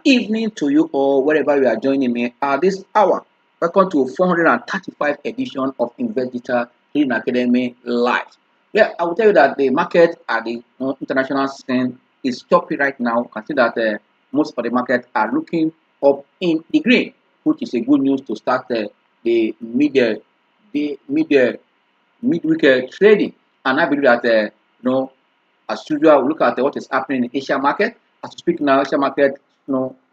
evening to you all, wherever you are joining me at this hour. Welcome to 435 edition of Invest Digital Trading Academy Live. Yeah, I will tell you that the market at the international scene is choppy right now. You can see that most of the market are looking up in the green, which is a good news to start the mid midweek trading. And I believe that as usual, we look at what is happening in Asia market. As we speak now, Asia market,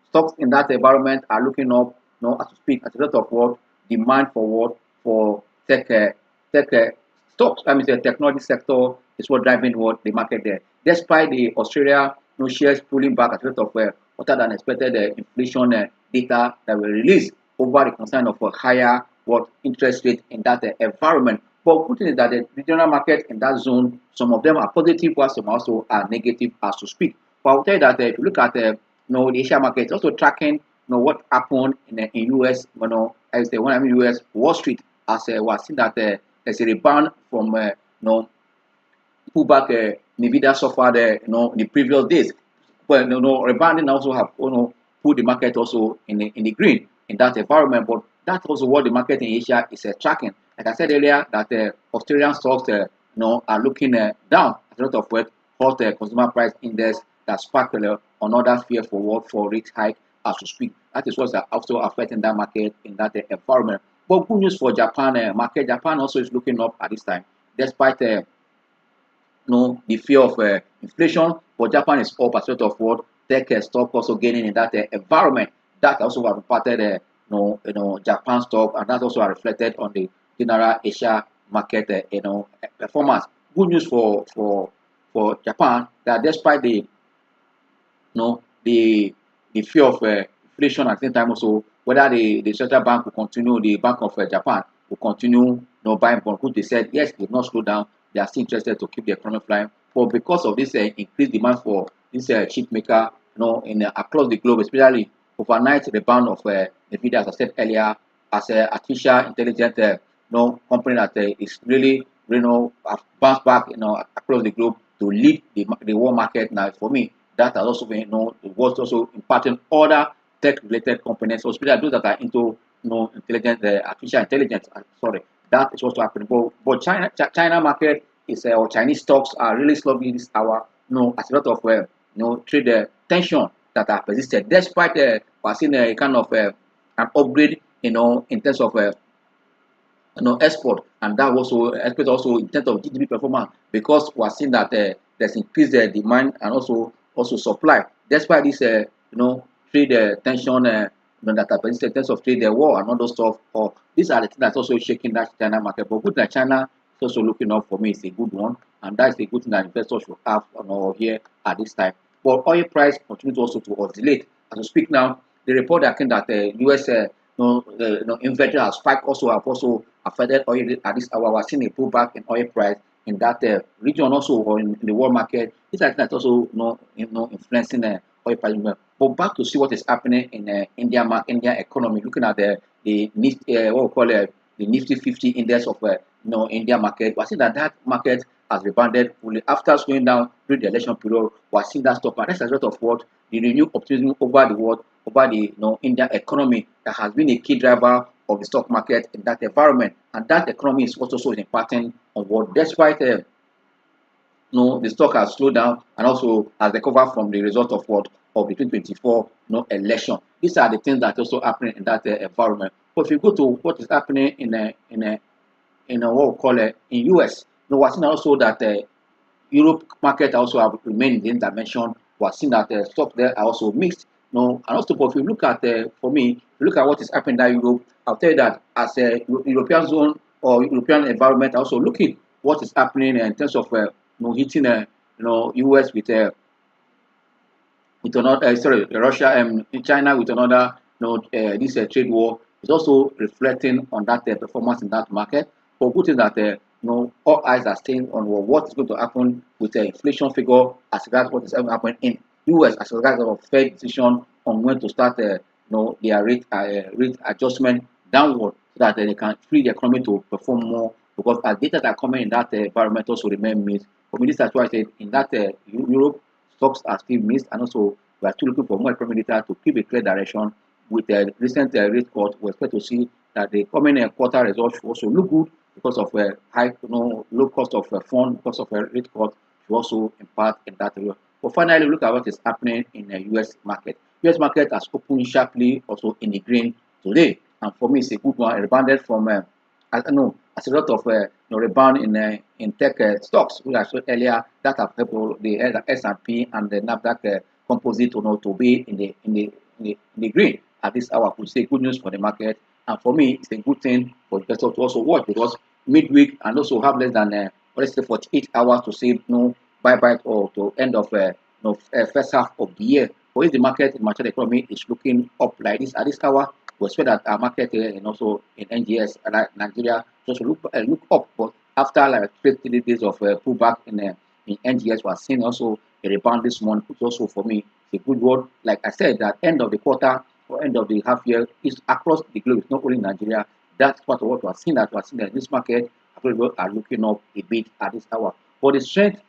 stocks in that environment are looking up. As we speak, as a result of what demand for what for tech stocks. I mean, the technology sector is what driving what the market there. Despite the Australia shares pulling back as a result of hotter than expected inflation data that were released over the concern of a higher what interest rate in that environment. But good thing is that the regional market in that zone, some of them are positive, while some also are negative as to speak. But I'll tell you that if you look at the Asia market, it's also tracking what happened in US. As when I mean US Wall Street, as we're seeing that there's a rebound from pullback Nvidia suffered in the previous days. But rebounding also have put the market also in the green in that environment. But that's also what the market in Asia is tracking. Like I said earlier, that Australian stocks are looking down as a result of what hot consumer price index that sparked another fear for what for rate hike as we speak. That is what's also affecting that market in that environment. But good news for Japan market. Japan also is looking up at this time, despite the fear of inflation. But Japan is up as a result of what tech stock also gaining in that environment. That also have impacted Japan stock, and that also are reflected on the general Asia market performance. Good news for Japan that despite the fear of inflation at the same time also, whether the central bank will continue, the Bank of Japan will continue buying bonds. They said yes, they've not slowed down. They are still interested to keep the economy flying. But because of this increased demand for this chip maker, across the globe, especially overnight rebound of Nvidia, as I said earlier, as an artificial intelligence company that is really have bounced back across the globe to lead the world market. Now for me, that has also been was also impacting other tech related companies, so especially those that are into intelligence, artificial intelligence. Sorry, that is also happening. But China market is or Chinese stocks are really slowly this hour. As a lot of trade tension that are persisted, despite we're seeing a kind of an upgrade, in terms of export, and that also export also in terms of GDP performance, because we're seeing that there's increased demand and also supply, despite this trade tension that are persisted in terms of trade war and all those stuff. Or these are the things that's also shaking that China market. But good that China is also looking up for me is a good one, and that's a good thing that investors should have here at this time. But oil price continues also to oscillate. As we speak now, the report that came that US inventory has spiked also have also affected oil at this hour. We're seeing a pullback in oil price in that region also, or in the world market. This is that's also influencing oil price. But back to see what is happening in India economy. Looking at the what we call the Nifty 50 index of India market, we're seeing that market has rebounded fully after slowing down during the election period. We're seeing that stop, and that's a result of what the renewed optimism over the world, over the India economy, that has been a key driver of the stock market in that environment. And that economy is also impacting on what, despite the stock has slowed down and also has recovered from the result of what of the 2024 election. These are the things that also happening in that environment. But if you go to what is happening in what we call in US, we're seeing also that Europe market also have remained in dimension. We're seeing that stocks there are also mixed. And also, but if you look at for me, if you look at what is happening in Europe, I'll tell you that as a European zone or European environment, also looking what is happening in terms of hitting US with another Russia and China with another this trade war is also reflecting on that performance in that market. But good thing that all eyes are staying on what is going to happen with the inflation figure as regards what is happening in US as regards of Fed decision on when to start their rate adjustment downward, so that they can free the economy to perform more. Because as data that are coming in that environment also remain mixed. For me, this is why I said in that Europe stocks are still mixed, and also we are still looking for more economic data to keep a clear direction. With the recent rate cut, we expect to see that the coming quarter results should also look good because of high, low cost of fund, because of rate cut should also impact in that area. But finally, look at what is happening in the U.S. market. U.S. market has opened sharply also in the green today, and for me, it's a good one. It rebounded from I don't know, as a result of rebound in tech stocks, which I showed earlier, that have helped the S&P and the Nasdaq composite to be in the green at this hour. Could say good news for the market, and for me, it's a good thing for investors to also watch because midweek and also have less than let's say 48 hours to say no bye bye or to end of first half of the year. But if the market in mature economy is looking up like this at this hour, we expect that our market and also in NGS like Nigeria just look up. But after like 3 days of pullback in NGS, we are seeing also a rebound this month, which also for me is a good word. Like I said, that end of the quarter or end of the half year is across the globe. It's not only Nigeria. That's part of what we are seeing. That we are seeing that this market are looking up a bit at this hour. But the strength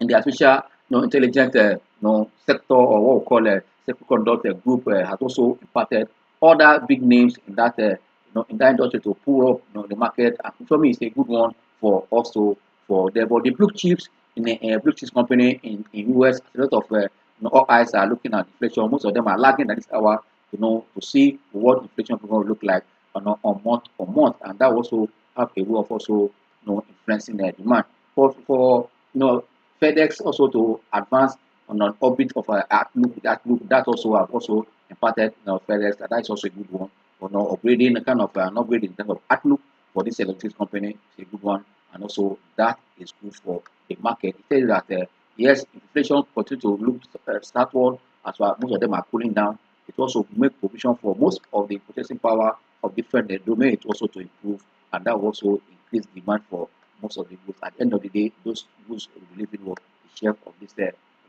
in the artificial intelligent sector, or what we call a semiconductor group, has also impacted other big names in that in that industry to pull up the market. And for me, it's a good one for also for the but the blue chips in the blue chips company in US. A lot of all eyes are looking at inflation. Most of them are lagging at this hour, to see what inflation is going to look like on month, and that also have a way of also influencing the demand. For FedEx also to advance on an orbit of that also have also imparted FedEx, that is also a good one. Upgrading kind of an upgrade in terms of outlook for this electricity company is a good one, and also that is good for the market. It says that yes, inflation continue to look startward as well. Most of them are cooling down. It also make provision for most of the purchasing power of different domains also to improve, and that will also increase demand for most of the goods. At the end of the day, those goods will be living what the share of this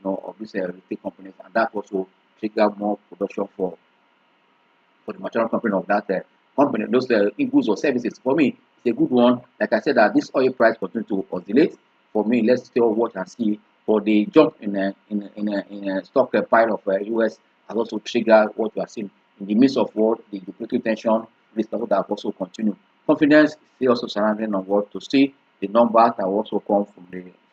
of these retail companies, and that also trigger more production for the material company of that company, those goods or services. For me, it's a good one. Like I said, that this oil price continue to oscillate. For me, let's still watch and see. For the jump in a stock pile of US has also triggered what we are seeing in the midst of what the geopolitical tension risk that have also continued. Confidence is also surrounding on what to see. The numbers that will also come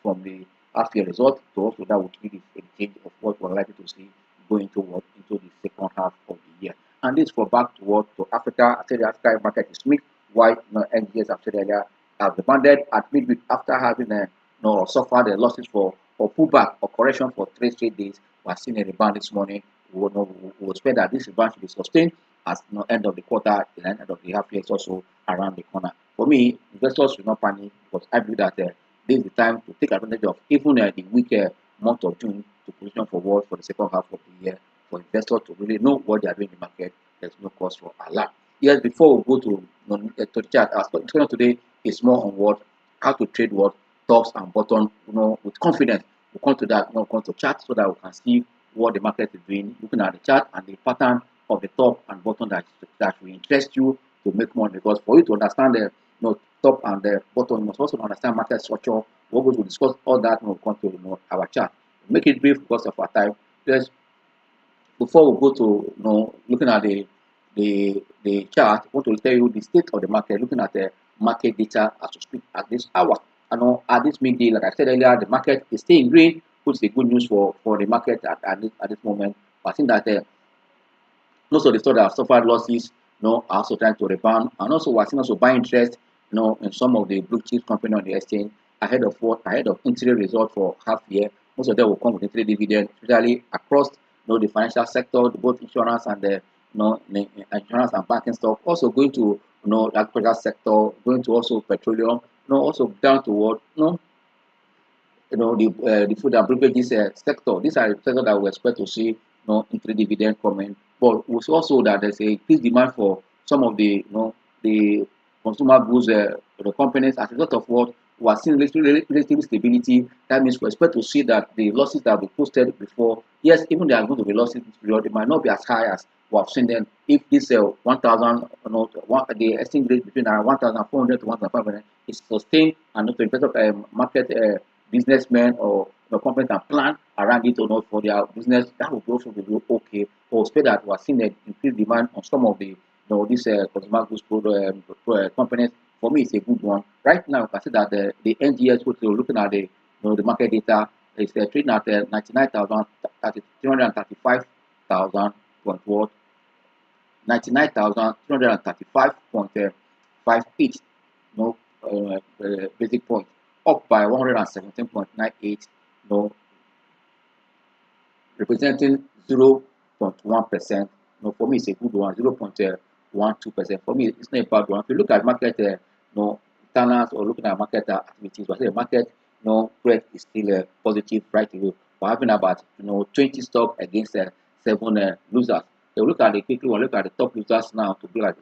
from the half year result to also that would give a change of what we're likely to see going into the second half of the year. And this for back to Africa. I said the African market is mixed. Why NGS I've said earlier have rebounded at midweek after having suffered the losses for pullback or correction for 3 straight days. We are seeing a rebound this morning. We will expect that this rebound should be sustained as end of the quarter, the end of the half year is also around the corner. For me, investors should not panic because I believe that this is the time to take advantage of even the weak month of June to position forward for the second half of the year for investors to really know what they are doing in the market. There's no cause for alarm. Yes, before we go to the chart, our discussion today is more on how to trade tops and bottom, with confidence. We'll come to that, come to chart so that we can see what the market is doing, looking at the chart and the pattern of the top and bottom that will interest you to make money. Because for you to understand the top and the bottom, you must also understand market structure. We're going to discuss all that when we come to our chart. We'll make it brief because of our time. Just before we go to looking at the chart, I want to tell you the state of the market, looking at the market data as we speak at this hour. At this midday, like I said earlier, the market is still in green, which is good news for the market at this moment. But I think that most of the stocks that have suffered losses, are also trying to rebound, and also we're seeing also buying interest, in some of the blue chip companies on the exchange ahead of interim result for half year. Most of them will come with interim dividend, especially across the financial sector, both insurance and the insurance and banking stock. Also going to the agricultural sector, going to also petroleum, also down to what the food and beverages sector. These are the sectors that we expect to see interim dividend coming. But we see also that there's a increased demand for some of the the consumer goods the companies as a result of what we are seeing relative stability. That means we expect to see that the losses that we posted before, yes, even there are going to be losses this period, it might not be as high as we have seen them. If this 1,000, the exchange rate between 1,400 to 1,500 is sustained, and the investor market businessmen or companies can plan around it or not for their business, that would also be okay. Or expect that we are seeing an increased demand on some of the these consumer goods companies. For me, it's a good one. Right now, I can see that the NGS, which we're looking at the market data, is trading at 99,335,000 point what 99,335.58 basic point, up by 117.98, representing 0.1%. For me, it's a good one, 0.12%. For me, it's not a bad one. If you look at market, internals or looking at market activities, but the market, growth is still positive right away. We're having about 20 stock against 7 losers. So look at the quickly one, look at the top losers now to be like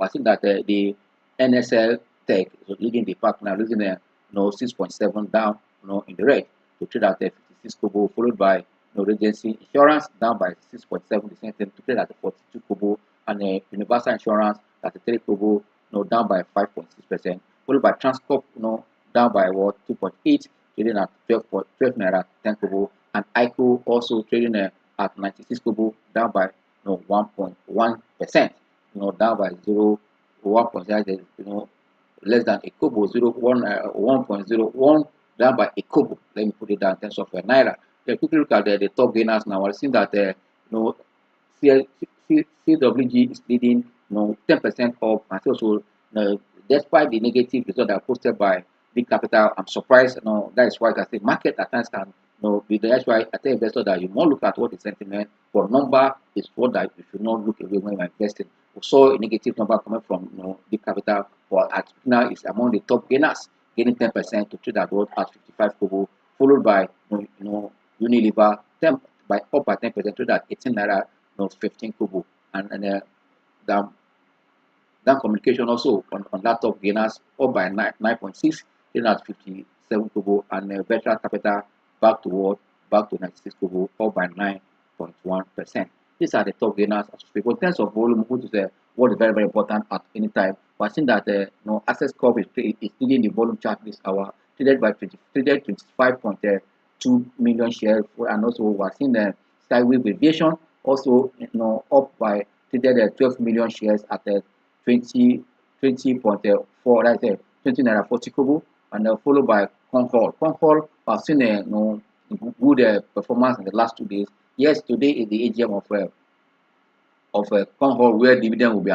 I think that the NSL Tech is leading the pack now, losing 6.7 down, in the red to trade at 56 kobo, followed by Regency Insurance down by 6.7, the same thing to trade at 42 kobo, and Universal Insurance at 3 kobo, down by 5.6%, followed by Transcorp, down by 2.8, trading at 12 naira 10 kobo, and ICO also trading at 96 kobo, down by 1.1%, down by 1.0, less than a kobo, 1.01, down by a kobo. Let me put it down in terms of naira. Then quickly look at the top gainers now. We're seeing that CWG is leading 10% up, and also despite the negative result that are posted by Big Capital, I'm surprised. That is why I say market at times can that's why I tell investors that you must look at what the sentiment for number is what that you should not look away when you're investing. We saw a negative number coming from Big Capital, but at now is among the top gainers, gaining 10% to trade at 55 kobo, followed by Unilever 10 by up by 10% trade at 18 naira 15 kobo, and that communication also on that top gainers up by 9.6, trading at 57 kobo, and Veteran Capital back to 96 kobo, up by 9.1%. These are the top gainers. But in terms of volume, which is what is very, very important at any time, we're seeing that Access Corp is leading the volume chart this hour, traded 25.2 million shares, and also we're seeing the Skyway Aviation also up by traded 12 million shares at 20.4, that's 20 naira 40 kobo, and followed by Concord. Concord has seen a good performance in the last 2 days. Yes, today is the AGM of Concord, where dividend will be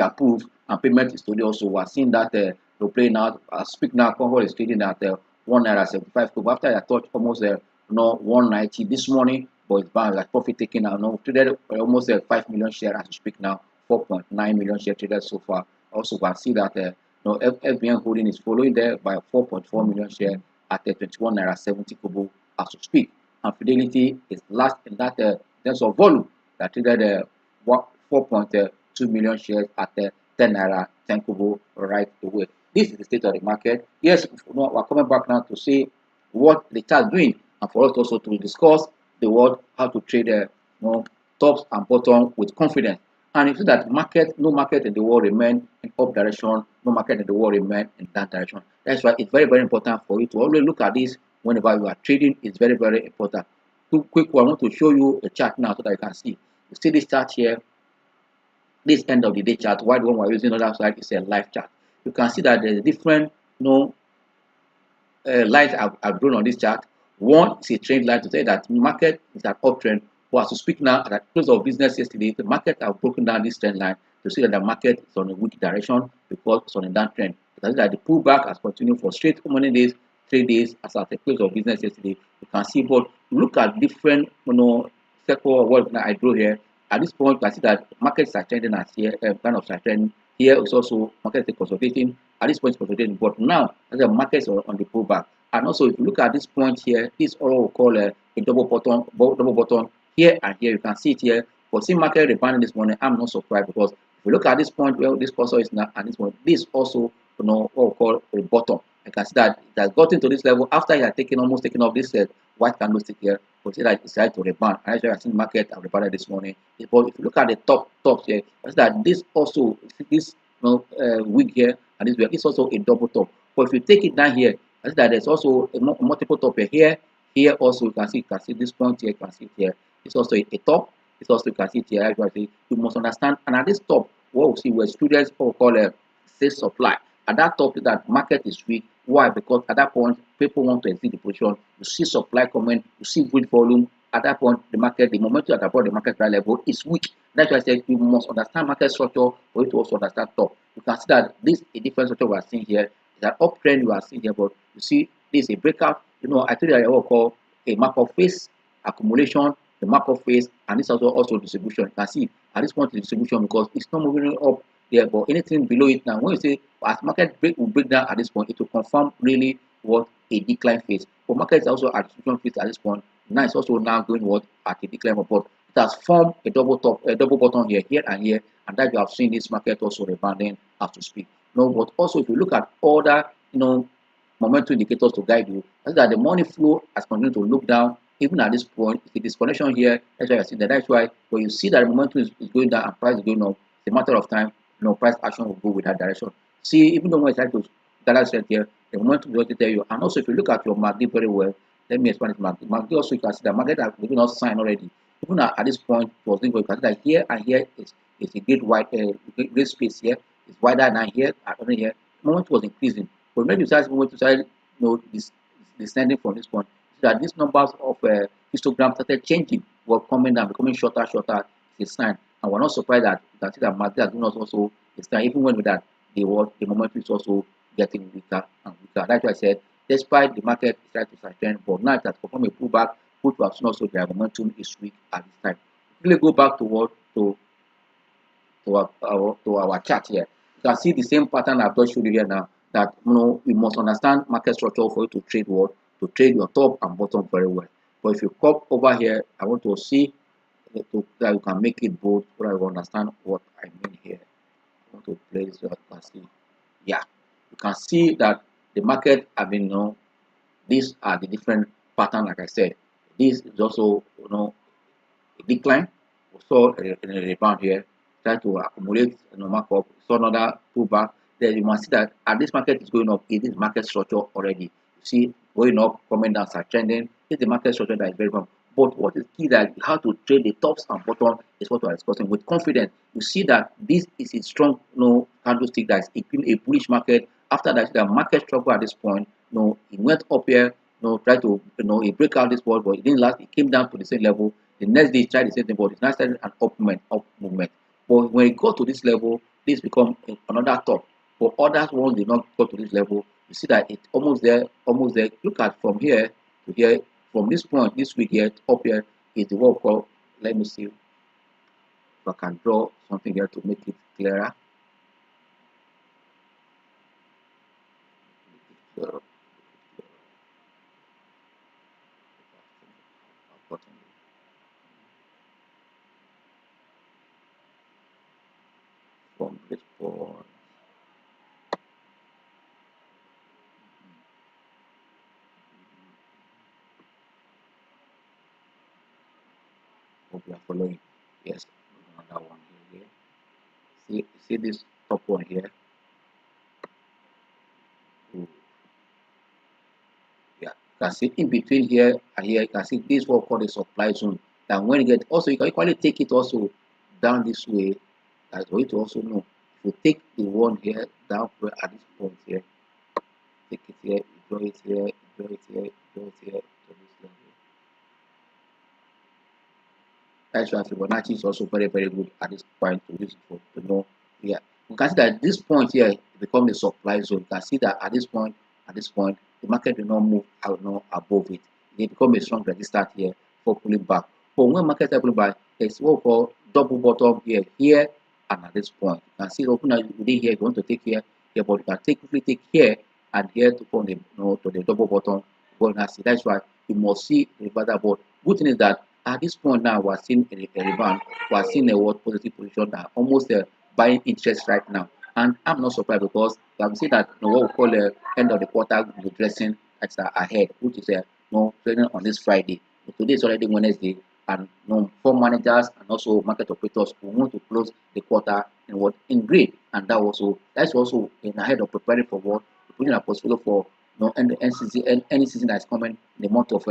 approved and payment is today also. We are seeing that playing out. Speak now, Concord is trading at 1 naira 75 kobo after I touched almost 190 this morning, but it's bad, like profit taking now. Traded almost 5 million shares as we speak now. 4.9 million shares traded so far. Also, we can see that FBN holding is following there by 4.4 million shares at 21 naira 70 kobo as we speak. And Fidelity is last in that terms of volume that traded 4.2 million shares at 10 naira 10 kobo right away. This is the state of the market. Yes, we're coming back now to see what the chart is doing, and for us also to discuss the word how to trade tops and bottom with confidence. And you see that no market in the world remain in up direction, no market in the world remain in that direction. That's why it's very, very important for you to always look at this whenever you are trading. It's very, very important. Quick one, I want to show you a chart now so that you can see. You see this chart here, this end of the day chart, while the one we're using on the other side is a live chart. You can see that there's different lines I've drawn on this chart. One is a trend line to say that market is an uptrend. But as we speak now, at the close of business yesterday, the market have broken down this trend line to see that the market is on a weak direction because it's on a downtrend. Because that the pullback has continued for straight many days, 3 days as at the close of business yesterday. You can see, but look at different sector what I draw here. At this point, you can see that markets are trending as here, kind of trending. Here is also market is consolidating. At this point, it's consolidating, but now the markets are on the pullback. And also, if you look at this point here, this is all we call a double bottom. Here and here, you can see it here. But see market rebounding this morning, I'm not surprised because if you look at this point where this cursor is now and this one, this also what we call a bottom. You can see that it has gotten to this level after it had almost taken off this white candlestick here. But see that it decided to rebound. And as you have seen, market have rebounded this morning. But if you look at the tops here, you see that this also this week here and this also a double top. But if you take it down here, I see that there's also a multiple top here. Here also you can see this point here, you can see it here. It's also a top. It's also you can see it here. Actually, you must understand. And at this top, what we see where students what we call a say supply. At that top, that market is weak. Why? Because at that point, people want to exit the position. You see supply coming. You see good volume. At that point, the market, the momentum at about the market price level is weak. That's why I said you must understand market structure for you to also understand top. You can see that this a different structure we are seeing here. It's an uptrend you are seeing here, but you see this is a breakout. You know, I told you I will call a markup phase, accumulation, the markup phase, and this also distribution. You can see at this point the distribution because it's not moving up there, but anything below it now, when you say as market break will break down at this point, it will confirm really what a decline phase. But market is also at distribution phase at this point. Now it's also now going what at a decline, but it has formed a double top, a double bottom here and here, and that you have seen this market also rebounding as to speak. No, but also if you look at other momentum indicators to guide you, that's that the money flow has continued to look down even at this point. If it is connection here, that's why I see that. That's why when you see that the momentum is going down and price is going up, it's a matter of time. Price action will go with that direction. See, even though when I try to gather strength here, the momentum will tell you. And also, if you look at your MACD very well, let me explain it. MACD also you can see that market has given us sign already. Even at this point, it was doing well. You can see that here and here is a great wide, great space here. It's wider than here and here. Moment was increasing, but when you start this descending from this point, so that these numbers of histogram started changing, were coming down, becoming shorter. It's a sign, and we're not surprised that you can see that market has given us also a sign. Even when with that, the momentum is also getting weaker and weaker. That's why I said, despite the market trying to sustain, but now it has performed a pullback, which we have seen also their momentum is weak at this time. Really go back to what to our chart here. You can see the same pattern I've just showed you here now. That you must understand market structure for you to trade what to trade your top and bottom very well. But if you come over here, I want to see that you can make it bold so that you understand what I mean here. I want to place so you can see. Yeah, you can see that the market these are the different pattern. Like I said, this is also a decline. We saw a rebound here, try to accumulate markup, saw another pullback. Then you must see that at this market is going up, it is market structure already. You see, going up, coming down, start trending. It's the market structure that is very wrong. But what is key that how to trade the tops and bottom is what we are discussing with confidence. You see that this is a strong candlestick that is a bullish market. After that, the market struggle at this point, it went up here, try to it break out this wall, but it didn't last. It came down to the same level. The next day, it tried the same thing, but it's now started an up movement. But when it got to this level, this become another top. But others ones did not go to this level. You see that it's almost there, almost there. Look at from here to here, from this point, this week here, up here is the what we call. Let me see if I can draw something here to make it clearer. From this point. Hope you are following. Yes, another one here. See this top one here. Ooh. Yeah, you can see in between here and here. You can see this what we call the supply zone. And when you get also, you can equally take it also down this way. As for you to also know, if you take the one here down at this point here, take it here, draw it here, draw it here, draw it here to this level. That's why Fibonacci is also very, very good at this point to use it to know. Yeah, you can see that this point here becomes the supply zone. You can see that at this point, the market will not move out above it. It becomes a strong resistance here for pulling back. But when market is pulling back, there's what we call double bottom here, and at this point. You can see open within here. If you want to take here, but you can quickly take here and here to come to the double bottom. That's why you must see the reversal. But good thing is that at this point now, we are seeing a rebound. We are seeing a positive position that almost buying interest right now. And I'm not surprised because I'm seeing that what we call the end of the quarter the dressing that's ahead, which is trading on this Friday. So today is already Wednesday, and fund managers and also market operators who want to close the quarter in green, and that's also in ahead of preparing for what putting a portfolio for and the NCC and any season that is coming in the month of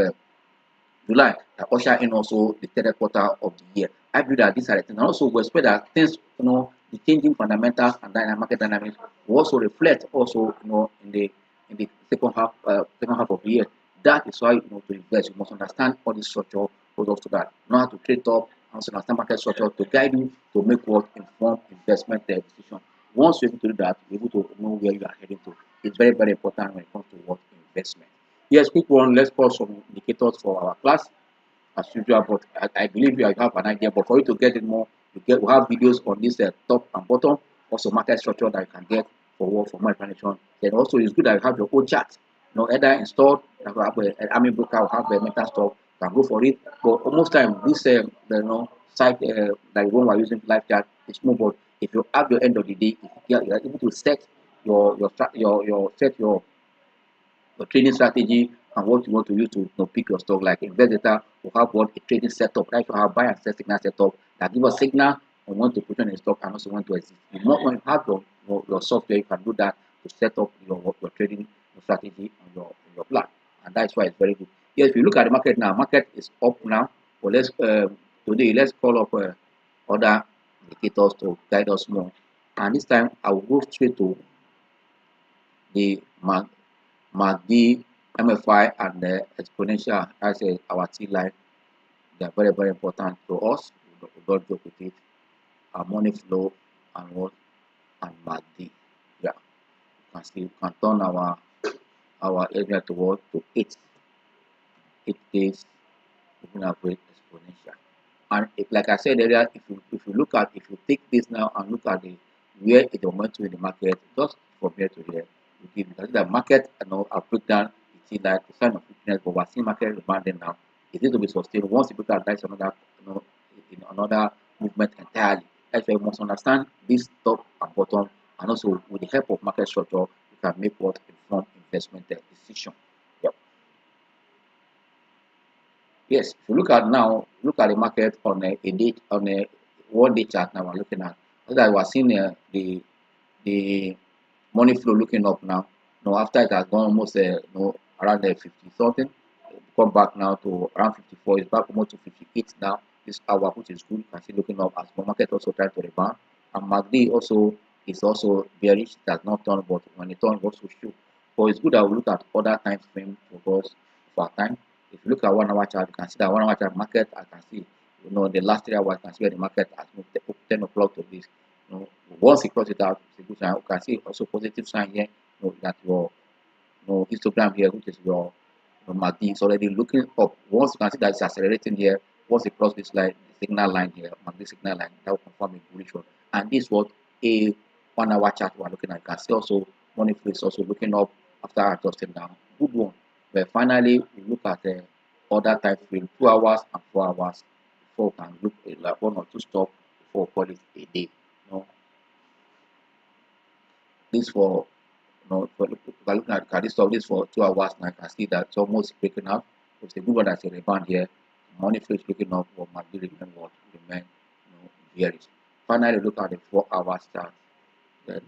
July that usher in also the third quarter of the year. I believe that these are the things. And also we expect that things, the changing fundamentals and market dynamics will also reflect also, in the second half of the year. That is why, to invest, you must understand all the structure goes also that. Know how to trade up, and also understand market structure to guide you to make what informed investment decision. Once you're able to do that, you're able to know where you are heading to. It's very, very important when it comes to what investment. Yes, quick one. Let's call some indicators for our class as usual. But I believe you have an idea. But for you to get it more, we have videos on this top and bottom. Also, market structure that you can get for more information. Then also, it's good that you have your own chart. Either installed, like we have an army broker, or have the mental stock. You can go for it. But almost time this site like one we're using live chat is more. But if you have your end of the day, if you are able to set your trading strategy and what you want to use to pick your stock. Like invest data will have what a trading setup, like you have buy and sell signal setup that give us signal on when to put on a stock and also when to exit. When you have your software, you can do that to set up your trading strategy on your plan, and that's why it's very good. Yes, if you look at the market now, market is up now. But let's call up other indicators to guide us more. And this time I will go straight to the MACD, MFI, and the exponential as our T line. They are very, very important to us. We don't joke with it. Our money flow and what and MACD. Yeah, you can see, you can turn our area to what to 8 days moving average exponential. And like I said earlier, if you take this now and look at where it went to in the market, just from here to here, you can see that market are put down. You see that the sign of weakness, but we're seeing market rebounding now. It needs to be sustained. Once you put that, that's another in another movement entirely. That's why you must understand this top and bottom, and also with the help of market structure, you can make what informed investment decision. Yep. Yes, if you look at the market on a 1 day chart now we're looking at. That we're seeing the money flow looking up now. After it has gone almost around 50 something, come back now to around 54. It's back almost to 58 now. This hour, which is good. You can see looking up as the market also trying to rebound. And MACD also is also bearish. It has not turned, but when it turns, also show. But it's good that we look at other time frame for us for our time. If you look at 1 hour chart, you can see that 1 hour chart market. I can see, the last 3 hours, you can see where the market has moved 10 o'clock to this. Once you cross it out, it's a good sign. You can see also positive sign here. That your histogram here, which is your MACD, is already looking up. Once you can see that it's accelerating here, once you cross this line, the signal line here, MACD signal line, that will confirm a bullish one. And this is what a 1 hour chart we're looking at. You can see also money flow is also looking up after adjusting down. Good one. But finally, we look at the other time frame, 2 hours and 4 hours, before we can look at like 1 or 2 stop before we call it a day. This for by looking at this stock, this for 2 hours now, I can see that it's almost breaking up. It's a good one that's a rebound here. Money flow is breaking up, but might be remain bearish. Finally, look at the 4 hours chart. Then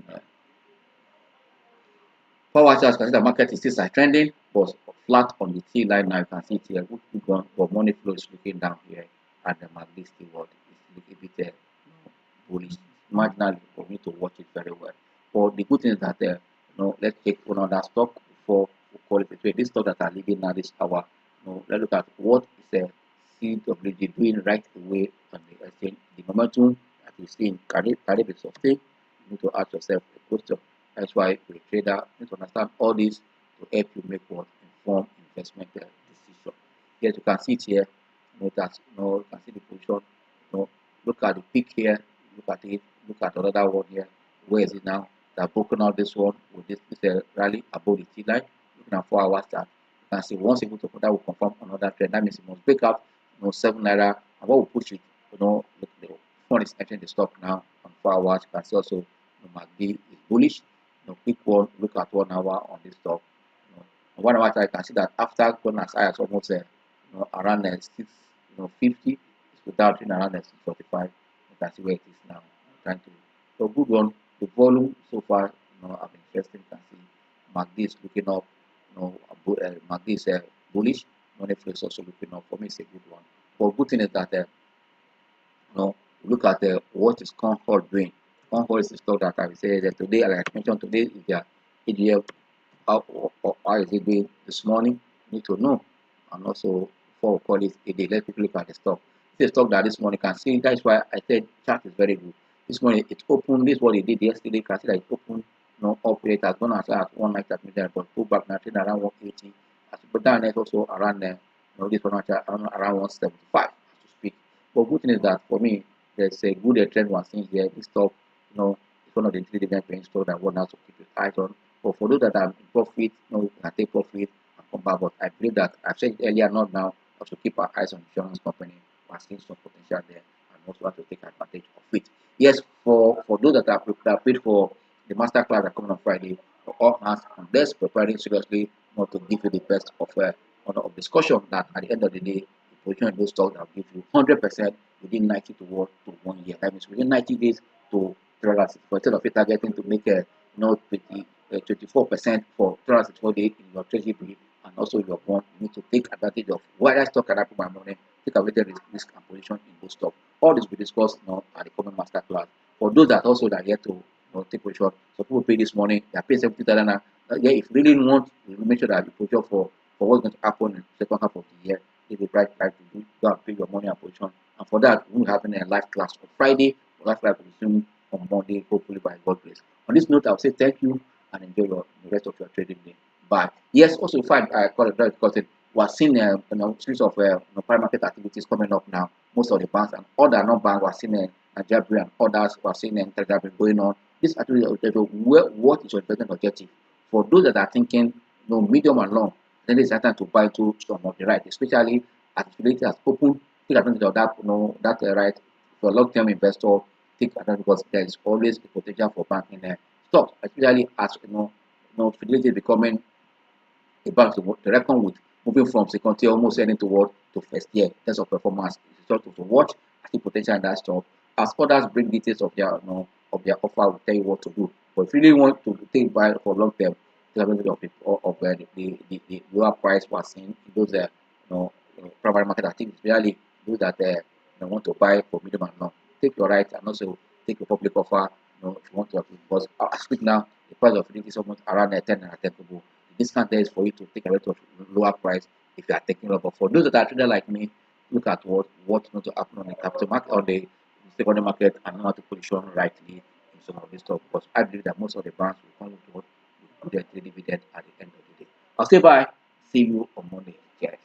4 hours chart, can see the market is still trending, but flat on the T line now. You can see it here. Good one, but money flow is looking down here, and the MACD still is looking a bit bullish. Marginally, for me to watch it very well. But the good thing is that let's take another stock before we call it a trade. This stock that are leading now this hour. Let's look at what is CWG doing right away on the exchange. The momentum that you see in Carib is sustained. You need to ask yourself a question. That's why for a trader, you need to understand all this to help you make what informed investment decision. Yes, you can see it here. You can see the position. Look at the peak here. Look at it. Look at another one here. Where is it now? They have broken out this one with this rally above the T line. Looking at 4 hours chart, you can see once able to that will confirm another trend. That means it must break up 7 naira, and what will push it? The fund is entering the stock now on 4 hours. You can see also MACD is bullish. Quick one, look at 1 hour on this stock. 1 hour chart, you can see that after going as high as almost around 650, it's without around 645. You can see where it is now. Trying to good one. The volume so far, have been interesting. You can see MACD is looking up. this bullish. Money flow is also looking up. For me, it's a good one. But good thing is that look at what is Concord doing. Concord is a stock that I will say that today, like I mentioned today, is their ADF. How is it doing this morning? You need to know. And also, before we call it a day, let people look at the stock. It's a stock that this morning can see. That's why I said chart is very good. This morning it opened. This is what it did yesterday. You can see that it opened. Up it has gone as high as 190 but pull back now around 180. As you put down, it's also around there. This one around 175 as to speak. But good thing is that for me, there's a good trend we're seeing here. This stock, it's one of the three dividend paying stocks that one has to keep his eyes on. But for those that are in profit, you can take profit and come back. But I believe that I've said earlier, not now, also keep our eyes on insurance company. We're seeing some potential there and also have to take advantage of it. Yes, for those that are prepared for the master class that coming on Friday, for all hands on this, preparing seriously not to give you the best of discussion that at the end of the day, the position in those stocks that will give you 100% within 90 to 1 year. That means within 90 days to 364. Instead of it targeting to make a 24% for 364 days in your treasury bill and also your bond, you need to take advantage of whether stock can I put my money, take advantage of risk and position in those stocks. All this we discussed at the coming master class. For those that also that yet to take position, so people pay this morning, they are paying 70,000 now. Yeah, if you really want, you make sure that you position for what's going to happen in the second half of the year. If the right time to do, go and pay your money and position. And for that, we'll have a live class on Friday. The live class will resume on Monday, hopefully by God's grace. On this note, I'll say thank you and enjoy the rest of your trading day. Bye. Yes, also if I call it right because we're seeing series of private market activities coming up now. Most of the banks and other non-banks we're seeing Nigeria and others we're seeing Telegram going on. This actually what is your investment objective? For those that are thinking medium and long, then it's time to buy to some of the right, especially as it has opened, take advantage of that, that right. For a long-term investor, take advantage because there is always a potential for banking stocks, especially as Fidelity is becoming a bank to reckon with, moving from second tier almost heading toward to first tier in terms of performance. It's sort of to watch. I see potential in that stock. As others bring details of their offer, will tell you what to do. But if you really want to take buy for long term, take advantage of the lower price we're seeing in those primary market activities, really those that want to buy for medium and long. Take your right and also take a public offer. If you want to, because as speak now, the price of it is almost around 10 and 10 people. The discount there is for you to take a of lower price if you are taking it. But for those that are trader like me, look at what's going to happen on the capital market, on the secondary market, and know how to position rightly in some of this stuff. Because I believe that most of the banks will come to what will get the dividend at the end of the day. I'll say bye. See you on Monday. Cheers.